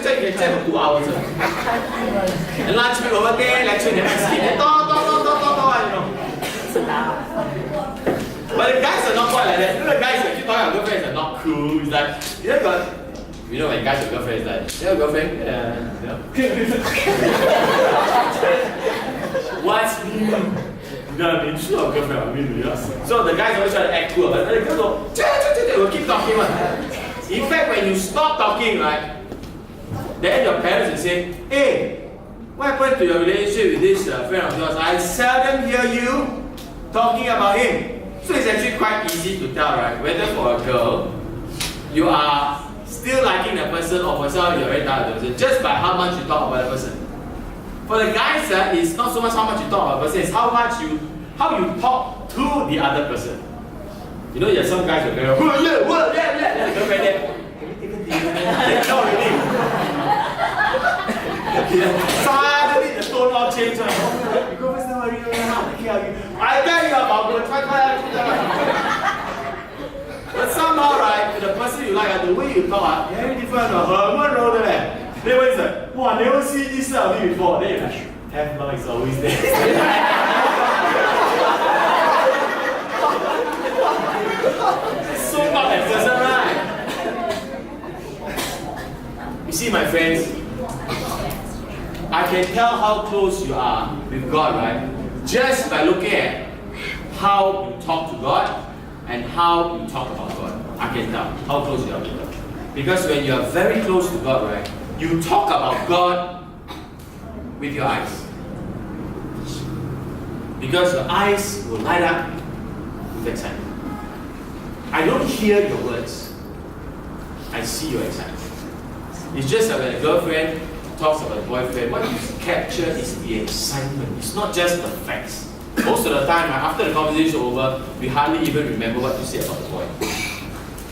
lecture you can chat for 2 hours. And lunch break over there, lecture you never skip. Then talk, you know. But the guys are not quite like that. You know, the guys that keep talking about girlfriends are not cool. It's like, you know when guys have girlfriends, like, you have a girlfriend? You know. What's no, I mean, sure, girlfriend, I mean, yeah. So the guys always try to act cool, but the girls will keep talking. In fact, when you stop talking, right, then your parents will say, hey, what happened to your relationship with this friend of yours? I seldom hear you talking about him. So it's actually quite easy to tell, right, whether for a girl, you are still liking the person or for yourself, you're very tired of the person, just by how much you talk about the person. For the guys, it's not so much how much you talk about the person, it's how you talk to the other person. You know, there's some guys who go, yeah, girlfriend there. Can we take a deal, man? Not really. Suddenly the tone all changed. Your girlfriend's not worried, I tell you about go try. But somehow, right, the person you like, the way you talk, very different. Then when it's like, wow, never see this of me before. Then you're like, have love is always there. It's so not that person, right? You see, my friends, I can tell how close you are with God, right? Just by looking at how you talk to God and how you talk about God. I can tell how close you are with God. Because when you are very close to God, right, you talk about God with your eyes. Because your eyes will light up with excitement. I don't hear your words. I see your excitement. It's just that when a girlfriend talks about a boyfriend, what you capture is the excitement. It's not just the facts. Most of the time, after the conversation is over, we hardly even remember what you said about the boy.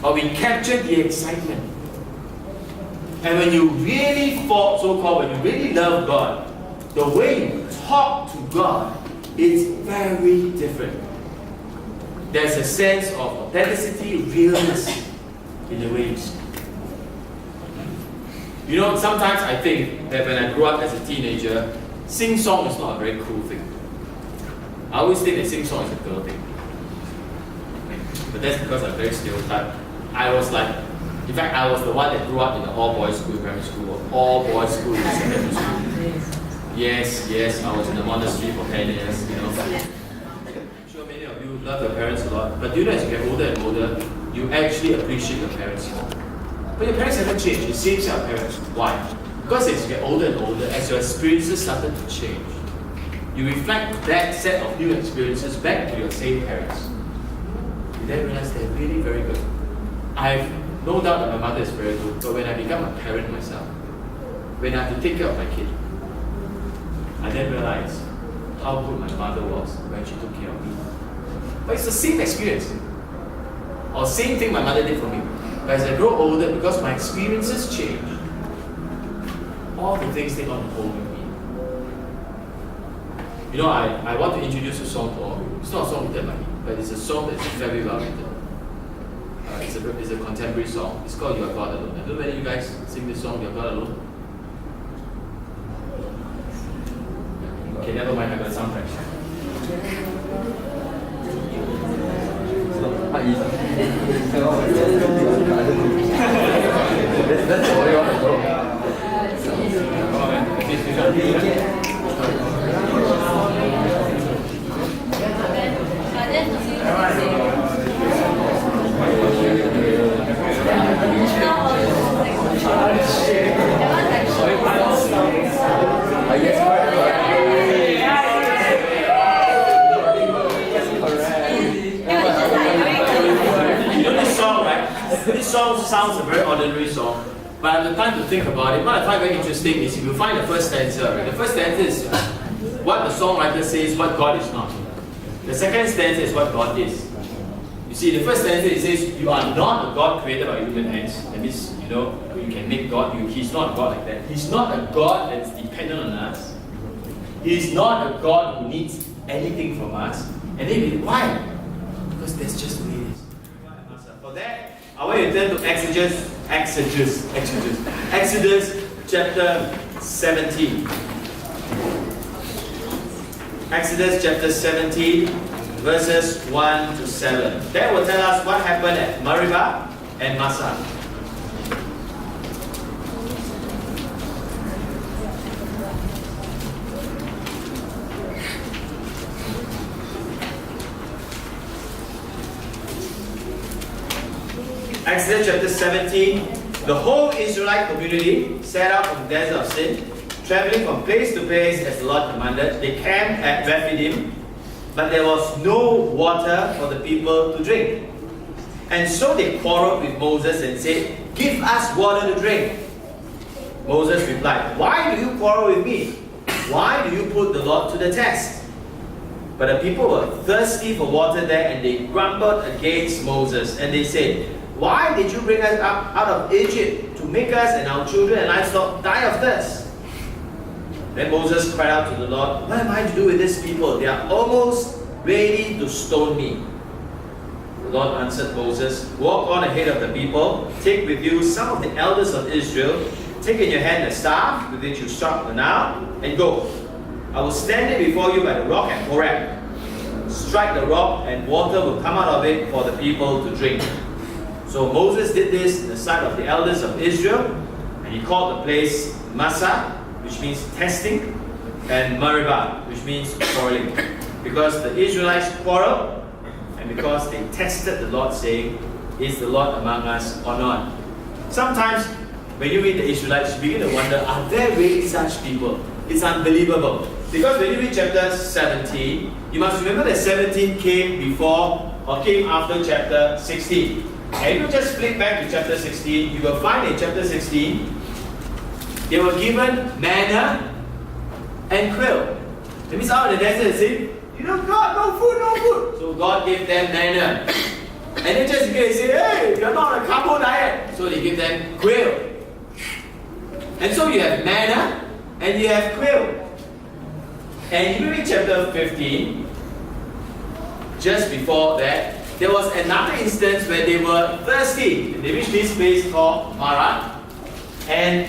But we capture the excitement. And when you really fall, so-called, when you really love God, the way you talk to God is very different. There's a sense of authenticity, realness in the way you speak. You know, sometimes I think that when I grew up as a teenager, sing song is not a very cool thing. I always think that sing song is a girl thing. But that's because I'm very stereotyped. I was like, in fact, I was the one that grew up in an all-boys school, primary school, or all-boys school in secondary school. Yes, I was in a monastery for 10 years, you know. I'm sure many of you love your parents a lot, but do you know as you get older and older, you actually appreciate your parents more. But your parents haven't changed, the same set of parents. Why? Because as you get older and older, as your experiences started to change, you reflect that set of new experiences back to your same parents. You then realize they're really very good. I've no doubt that my mother is very good, but when I become a parent myself, when I have to take care of my kid, I then realize how good my mother was when she took care of me. But it's the same experience, or same thing my mother did for me. But as I grow older, because my experiences change, all the things take on a hold with me. You know, I want to introduce a song to all of you. It's not a song written by me, but it's a song that's very well written. It's a contemporary song. It's called You Are God Alone. I don't know whether you guys sing this song, You Are God Alone. Okay, never mind, I got a soundtrack. That's all you want to This song sounds a very ordinary song, but at the time to think about it, what I find very interesting is if you find the first stanza, right? The first stanza is what the songwriter says what God is not. The second stanza is what God is. You see, the first stanza it says you are not a God created by human hands. That means, you know, you can make God, He's not a God like that. He's not a God that's dependent on us. He's not a God who needs anything from us. And then why? Because that's just the way it is. For that, I want you to turn to Exodus chapter 17. Exodus chapter 17, verses 1 to 7. That will tell us what happened at Meribah and Massah. Exodus chapter 17, the whole Israelite community set out from the desert of Sin, traveling from place to place as the Lord commanded. They camped at Rephidim, but there was no water for the people to drink. And so they quarreled with Moses and said, "Give us water to drink." Moses replied, "Why do you quarrel with me? Why do you put the Lord to the test?" But the people were thirsty for water there, and they grumbled against Moses. And they said, "Why did you bring us up out of Egypt to make us and our children and livestock die of thirst?" Then Moses cried out to the Lord, "What am I to do with these people? They are almost ready to stone me." The Lord answered Moses, "Walk on ahead of the people. Take with you some of the elders of Israel. Take in your hand the staff with which you struck the Nile, and go. I will stand there before you by the rock at Horeb. Strike the rock, and water will come out of it for the people to drink." So Moses did this in the sight of the elders of Israel, and he called the place Massah, which means testing, and Meribah, which means quarreling. Because the Israelites quarreled, and because they tested the Lord, saying, "Is the Lord among us or not?" Sometimes when you read the Israelites, you begin to wonder, are there really such people? It's unbelievable. Because when you read chapter 17, you must remember that 17 came before or came after chapter 16. And if you just flip back to chapter 16, you will find in chapter 16, they were given manna and quail. That means out in the desert, they say, God, no food, no food. So God gave them manna. And then just in case they say, "Hey, you're not on a carbo diet." So they give them quail. And so you have manna and you have quail. And if you read chapter 15, just before that, there was another instance where they were thirsty. They reached this place called Marah, and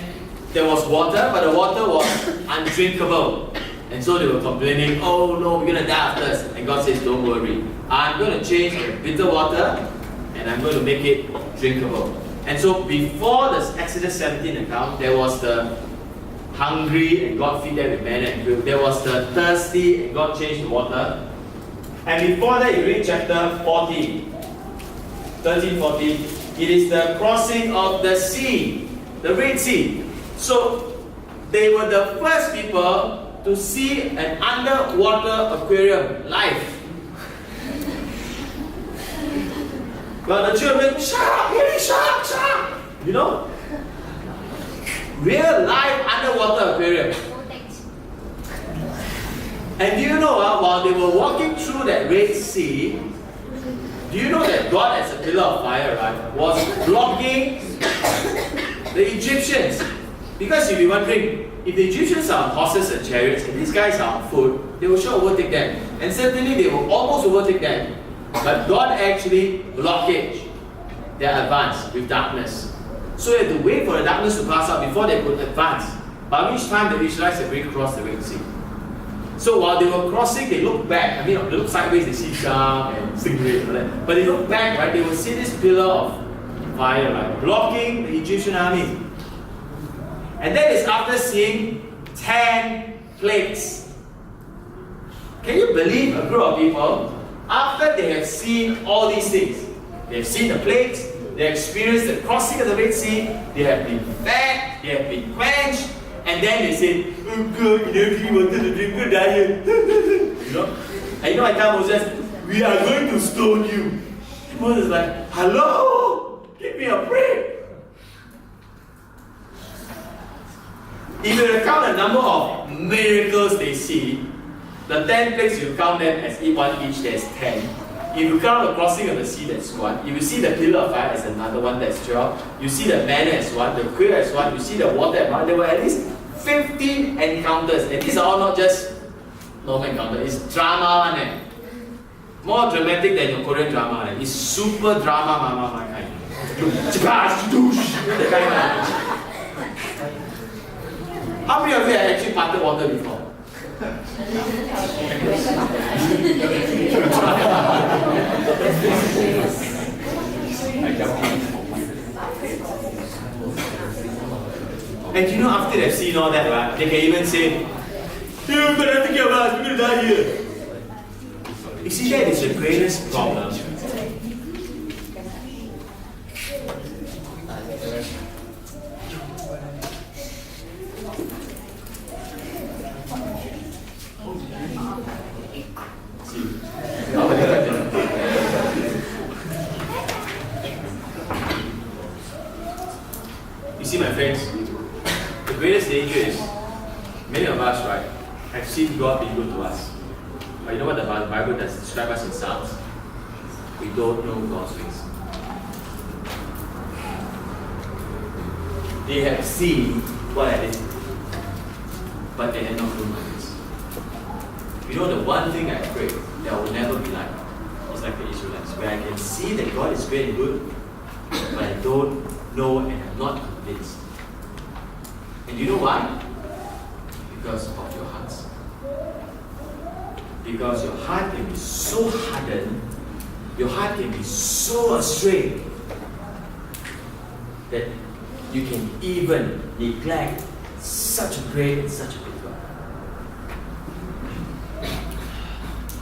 there was water, but the water was undrinkable. And so they were complaining, "Oh no, we're going to die of thirst." And God says, "Don't worry. I'm going to change the bitter water, and I'm going to make it drinkable." And so before the Exodus 17 account, there was the hungry, and God feed them with manna and quail. There was the thirsty, and God changed the water. And before that, you read chapter 14, 13, 14. It is the crossing of the sea, the Red Sea. So they were the first people to see an underwater aquarium live. But the children, "Shark, really shark." Real live underwater aquarium. And do you know, while they were walking through that Red Sea, do you know that God as a pillar of fire, right, was blocking the Egyptians? Because you'll be wondering, if the Egyptians are on horses and chariots, and these guys are on foot, they will sure overtake them. And certainly they will almost overtake them. But God actually blockaged their advance with darkness. So they had to wait for the darkness to pass out before they could advance. By which time the Israelites had already crossed the Red Sea. So while they were crossing, they looked back. They look sideways, they see shark and stingray and all that. But they look back, right? They will see this pillar of fire, right, blocking the Egyptian army. And that is after seeing 10 plagues. Can you believe a group of people, after they have seen all these things, they have seen the plagues, they have experienced the crossing of the Red Sea, they have been fed, they have been quenched, and then they say, "Oh God, you never give me water to drink, good diet." And I tell Moses, "We are going to stone you." Moses is like, "Hello, give me a break." If you count the number of miracles they see, the 10 plagues, you count them as one each, there's 10. If you count the crossing of the sea, that's 1. If you see the pillar of fire as another one, that's 12. You see the manna as 1, the quail as 1, you see the water as 1. There were at least 15 encounters. And these are all not just normal encounters, it's drama one. More dramatic than your Korean drama. It's super drama mama kind. The kind. encountered before? And you know, after they've seen all that, right, they can even say, "Hey, we're going to take care of us, we're going to die here." You see, that is the greatest problem. You see, my friends, the greatest danger is many of us, right, have seen God be good to us. But you know what the Bible does describe us in Psalms? We don't know God's ways. They have seen what I did, but they have not known my ways. You know, the one thing I pray that I will never be like is like the Israelites, where I can see that God is great and good, but I don't know and I'm not convinced. And you know why? Because of your hearts. Because your heart can be so hardened, your heart can be so astray, that you can even neglect such a great and such a big God.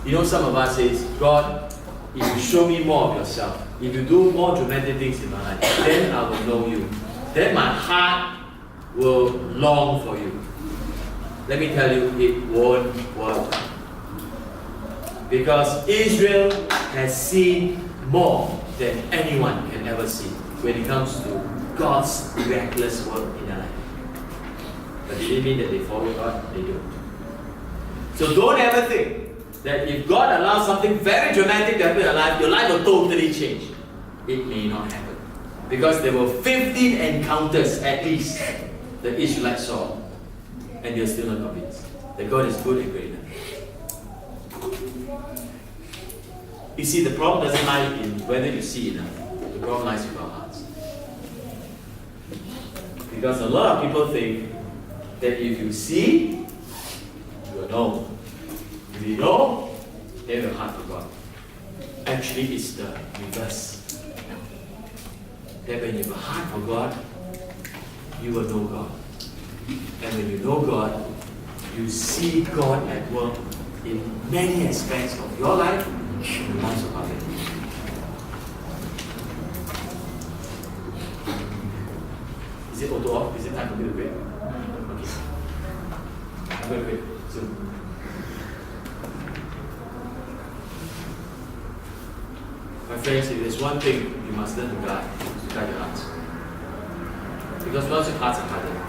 You know, some of us says, "God, if you show me more of yourself, if you do more dramatic things in my life, then I will know you. Then my heart will long for you." Let me tell you, it won't work. Because Israel has seen more than anyone can ever see when it comes to God's miraculous work in their life. But did it mean that they follow God? They don't. So don't ever think that if God allows something very dramatic to happen in your life will totally change. It may not happen. Because there were 15 encounters at least the Israelites saw, and they're still not convinced that God is good and great enough. You see, the problem doesn't lie in whether you see enough. The problem lies with our hearts. Because a lot of people think that if you see, you will know. If you know, then your heart for God. Actually, it's the reverse. That when you have a heart for God, you will know God. And when you know God, you see God at work in many aspects of your life and the lives of others. Is it auto off? Is it time for me to quit? Okay. I'm going to quit soon. My friends, if there's one thing you must learn to guide your hearts. Because once your hearts are hardened,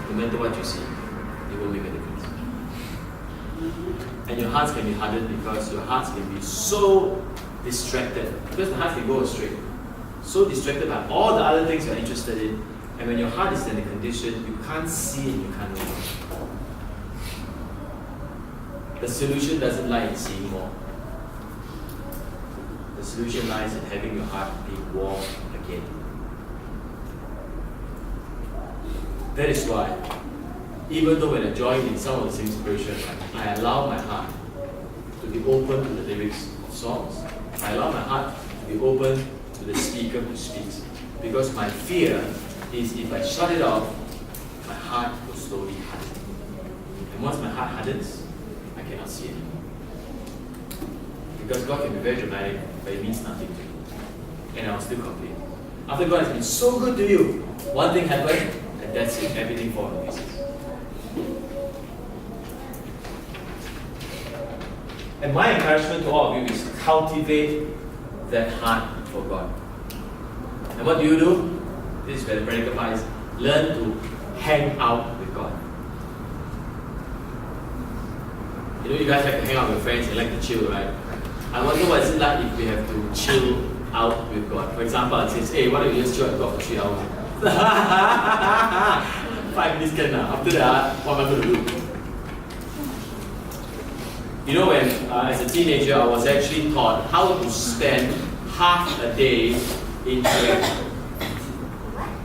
no matter what you see, it will make a difference. And your hearts can be hardened because your hearts can be so distracted. Because the heart can go astray. So distracted by all the other things you're interested in. And when your heart is in a condition, you can't see and you can't know. The solution doesn't lie in seeing more. The solution lies in having your heart be warm again. That is why, even though when I join in some of the same spiritual life, I allow my heart to be open to the lyrics of songs. I allow my heart to be open to the speaker who speaks. Because my fear is if I shut it off, my heart will slowly harden. And once my heart hardens, I cannot see anymore. Because God can be very dramatic, but it means nothing to me. And I will still complain. After God has been so good to you, one thing happened, and that's it, everything falls to pieces. And my encouragement to all of you is to cultivate that heart for God. And what do? This is where the practical part is. Learn to hang out with God. You know, you guys like to hang out with friends and like to chill, right? I wonder what it's like if we have to chill out with God. For example, it says, "Hey, why don't you just chill at God for 3 hours?" 5 minutes can now. After that, what am I going to do? You know, when as a teenager, I was actually taught how to spend half a day in prayer.